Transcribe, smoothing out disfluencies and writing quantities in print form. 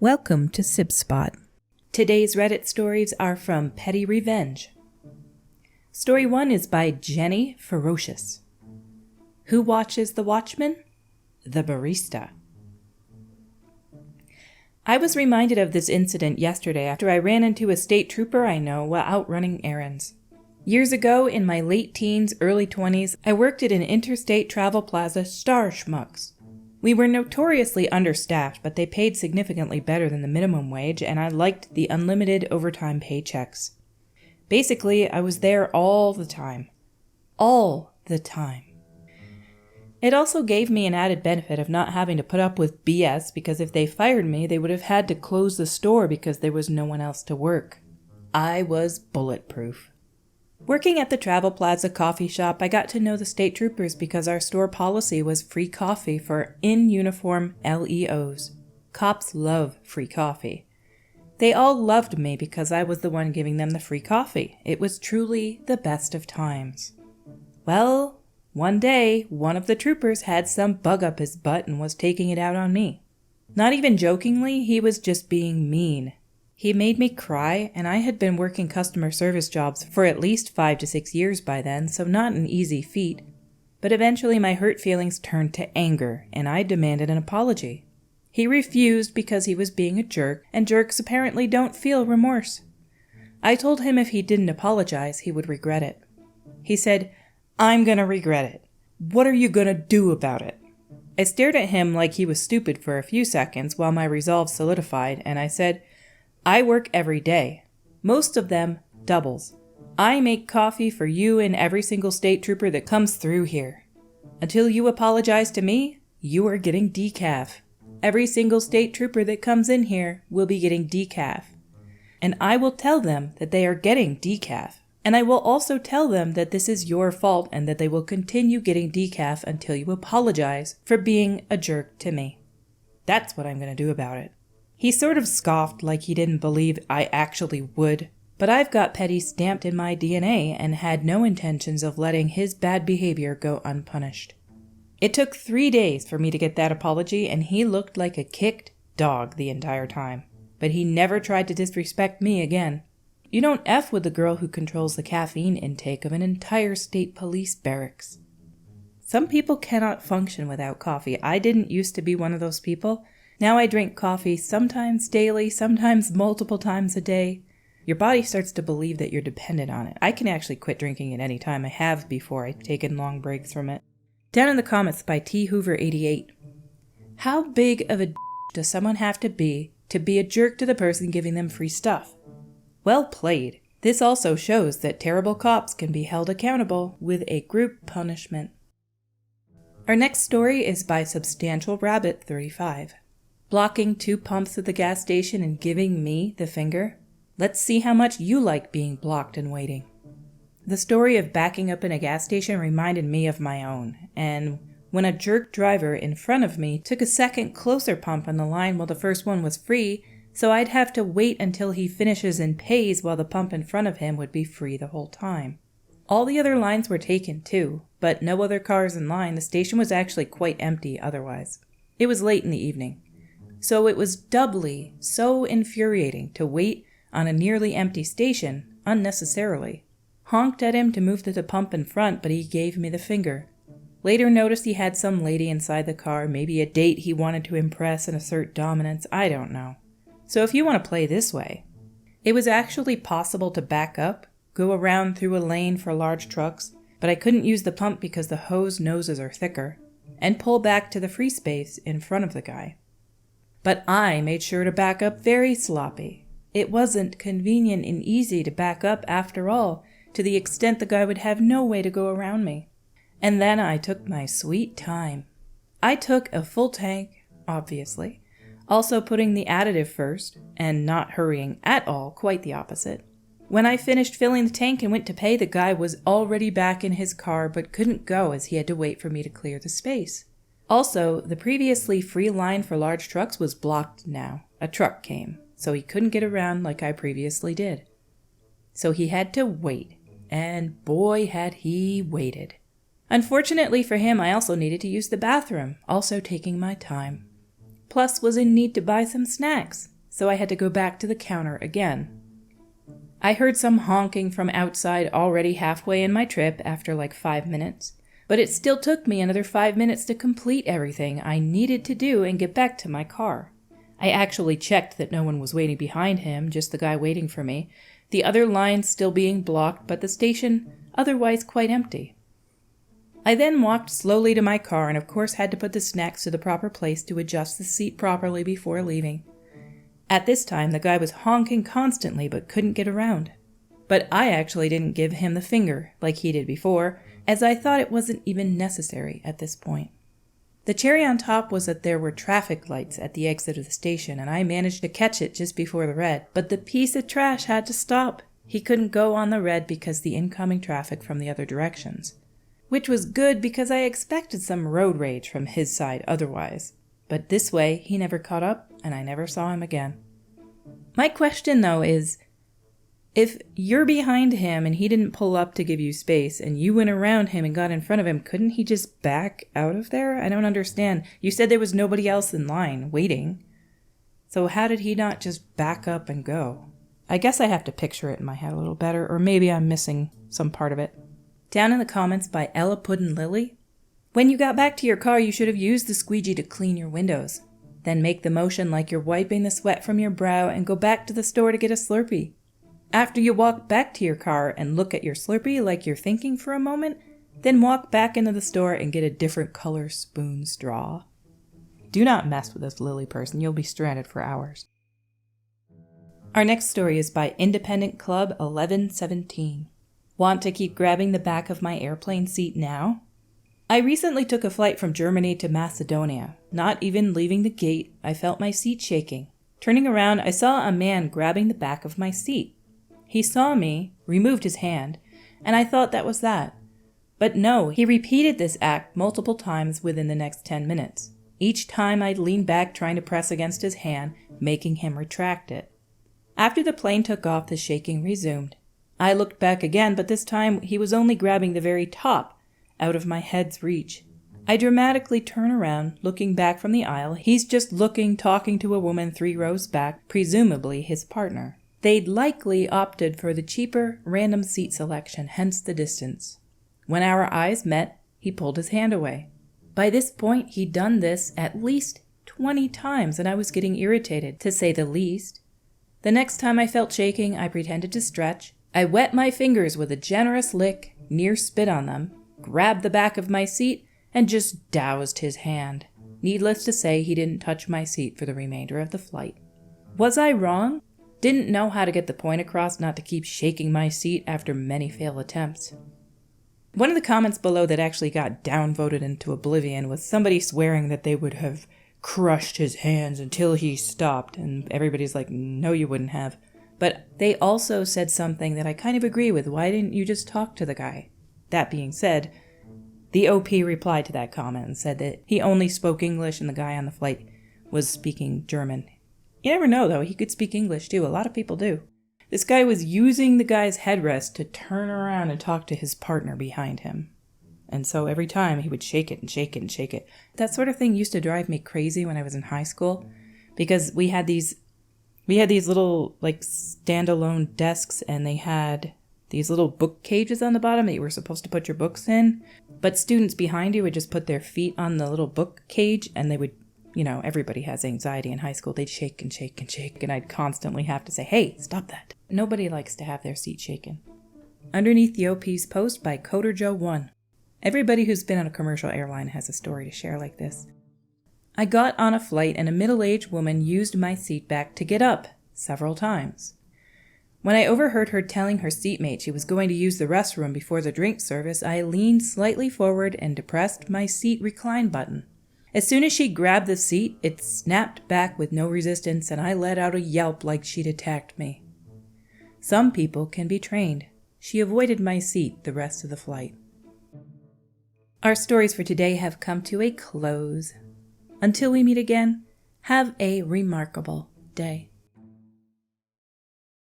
Welcome to Sib Spot. Today's Reddit stories are from PettyRevenge. Story 1 is by Jenny Ferocious. Who watches the watchman? The barista. I was reminded of this incident yesterday after I ran into a state trooper I know while out running errands. Years ago, in my late teens, early 20s, I worked at an interstate travel plaza, Star Schmucks. We were notoriously understaffed, but they paid significantly better than the minimum wage, and I liked the unlimited overtime paychecks. Basically, I was there all the time. All the time. It also gave me an added benefit of not having to put up with BS, because if they fired me, they would have had to close the store because there was no one else to work. I was bulletproof. Working at the Travel Plaza coffee shop, I got to know the state troopers because our store policy was free coffee for in-uniform LEOs. Cops love free coffee. They all loved me because I was the one giving them the free coffee. It was truly the best of times. Well, one day, one of the troopers had some bug up his butt and was taking it out on me. Not even jokingly, he was just being mean. He made me cry, and I had been working customer service jobs for at least 5 to 6 years by then, so not an easy feat. But eventually my hurt feelings turned to anger, and I demanded an apology. He refused because he was being a jerk, and jerks apparently don't feel remorse. I told him if he didn't apologize, he would regret it. He said, "I'm gonna regret it. What are you gonna do about it?" I stared at him like he was stupid for a few seconds while my resolve solidified, and I said, "I work every day. Most of them doubles. I make coffee for you and every single state trooper that comes through here. Until you apologize to me, you are getting decaf. Every single state trooper that comes in here will be getting decaf. And I will tell them that they are getting decaf. And I will also tell them that this is your fault and that they will continue getting decaf until you apologize for being a jerk to me. That's what I'm going to do about it." He sort of scoffed like he didn't believe I actually would, but I've got petty stamped in my DNA and had no intentions of letting his bad behavior go unpunished. It took 3 days for me to get that apology, and he looked like a kicked dog the entire time. But he never tried to disrespect me again. You don't F with the girl who controls the caffeine intake of an entire state police barracks. Some people cannot function without coffee. I didn't used to be one of those people. Now I drink coffee sometimes daily, sometimes multiple times a day. Your body starts to believe that you're dependent on it. I can actually quit drinking at any time. I have before. I've taken long breaks from it. Down in the comments by T. Hoover 88. How big of a does someone have to be a jerk to the person giving them free stuff? Well played. This also shows that terrible cops can be held accountable with a group punishment. Our next story is by Substantial Rabbit 35. Blocking 2 pumps at the gas station and giving me the finger? Let's see how much you like being blocked and waiting. The story of backing up in a gas station reminded me of my own, and when a jerk driver in front of me took a second closer pump on the line while the first one was free, so I'd have to wait until he finishes and pays while the pump in front of him would be free the whole time. All the other lines were taken too, but no other cars in line. The station was actually quite empty otherwise. It was late in the evening. So it was doubly so infuriating to wait on a nearly empty station unnecessarily. Honked at him to move to the pump in front, but he gave me the finger. Later noticed he had some lady inside the car, maybe a date he wanted to impress and assert dominance, I don't know. So if you want to play this way, it was actually possible to back up, go around through a lane for large trucks, but I couldn't use the pump because the hose noses are thicker, and pull back to the free space in front of the guy. But I made sure to back up very sloppy. It wasn't convenient and easy to back up after all, to the extent the guy would have no way to go around me. And then I took my sweet time. I took a full tank, obviously, also putting the additive first, and not hurrying at all, quite the opposite. When I finished filling the tank and went to pay, the guy was already back in his car but couldn't go as he had to wait for me to clear the space. Also, the previously free line for large trucks was blocked now. A truck came, so he couldn't get around like I previously did. So he had to wait, and boy had he waited. Unfortunately for him, I also needed to use the bathroom, also taking my time. Plus was in need to buy some snacks. so I had to go back to the counter again. I heard some honking from outside already halfway in my trip after like 5 minutes, but it still took me another 5 minutes to complete everything I needed to do and get back to my car. I actually checked that no one was waiting behind him, just the guy waiting for me, the other lines still being blocked, but the station otherwise quite empty. I then walked slowly to my car and of course had to put the snacks to the proper place to adjust the seat properly before leaving. At this time, the guy was honking constantly but couldn't get around. But I actually didn't give him the finger like he did before, as I thought it wasn't even necessary at this point. The cherry on top was that there were traffic lights at the exit of the station, and I managed to catch it just before the red, but the piece of trash had to stop. He couldn't go on the red because the incoming traffic from the other directions. Which was good because I expected some road rage from his side otherwise. But this way, he never caught up, and I never saw him again. My question, though, is, if you're behind him and he didn't pull up to give you space, and you went around him and got in front of him, couldn't he just back out of there? I don't understand. You said there was nobody else in line waiting. So how did he not just back up and go? I guess I have to picture it in my head a little better, or maybe I'm missing some part of it. Down in the comments by Ella Puddin' Lily. When you got back to your car, you should have used the squeegee to clean your windows. Then make the motion like you're wiping the sweat from your brow and go back to the store to get a Slurpee. After you walk back to your car and look at your Slurpee like you're thinking for a moment, then walk back into the store and get a different color spoon straw. Do not mess with this Lily person, you'll be stranded for hours. Our next story is by Independent Club 1117. Want to keep grabbing the back of my airplane seat now? I recently took a flight from Germany to Macedonia. Not even leaving the gate, I felt my seat shaking. Turning around, I saw a man grabbing the back of my seat. He saw me, removed his hand, and I thought that was that. But no, he repeated this act multiple times within the next 10 minutes. Each time I'd lean back trying to press against his hand, making him retract it. After the plane took off, the shaking resumed. I looked back again, but this time he was only grabbing the very top, out of my head's reach. I dramatically turn around, looking back from the aisle. He's just looking, talking to a woman 3 rows back, presumably his partner. They'd likely opted for the cheaper, random seat selection, hence the distance. When our eyes met, he pulled his hand away. By this point, he'd done this at least 20 times, and I was getting irritated, to say the least. The next time I felt shaking, I pretended to stretch. I wet my fingers with a generous lick, near spit on them, grabbed the back of my seat, and just doused his hand. Needless to say, he didn't touch my seat for the remainder of the flight. Was I wrong? Didn't know how to get the point across not to keep shaking my seat after many failed attempts. One of the comments below that actually got downvoted into oblivion was somebody swearing that they would have crushed his hands until he stopped, and everybody's like, no, you wouldn't have. But they also said something that I kind of agree with. Why didn't you just talk to the guy? That being said, the OP replied to that comment and said that he only spoke English and the guy on the flight was speaking German. You never know, though. He could speak English, too. A lot of people do. This guy was using the guy's headrest to turn around and talk to his partner behind him. And so every time he would shake it and shake it and shake it. That sort of thing used to drive me crazy when I was in high school because we had these little like standalone desks and they had these little book cages on the bottom that you were supposed to put your books in. But students behind you would just put their feet on the little book cage and they would, everybody has anxiety in high school. They'd shake and shake and shake and I'd constantly have to say, hey, stop that. Nobody likes to have their seat shaken. Underneath the OP's post by Coder Joe 1. Everybody who's been on a commercial airline has a story to share like this. I got on a flight and a middle-aged woman used my seat back to get up several times. When I overheard her telling her seatmate she was going to use the restroom before the drink service, I leaned slightly forward and depressed my seat recline button. As soon as she grabbed the seat, it snapped back with no resistance and I let out a yelp like she'd attacked me. Some people can be trained. She avoided my seat the rest of the flight. Our stories for today have come to a close. Until we meet again, have a remarkable day.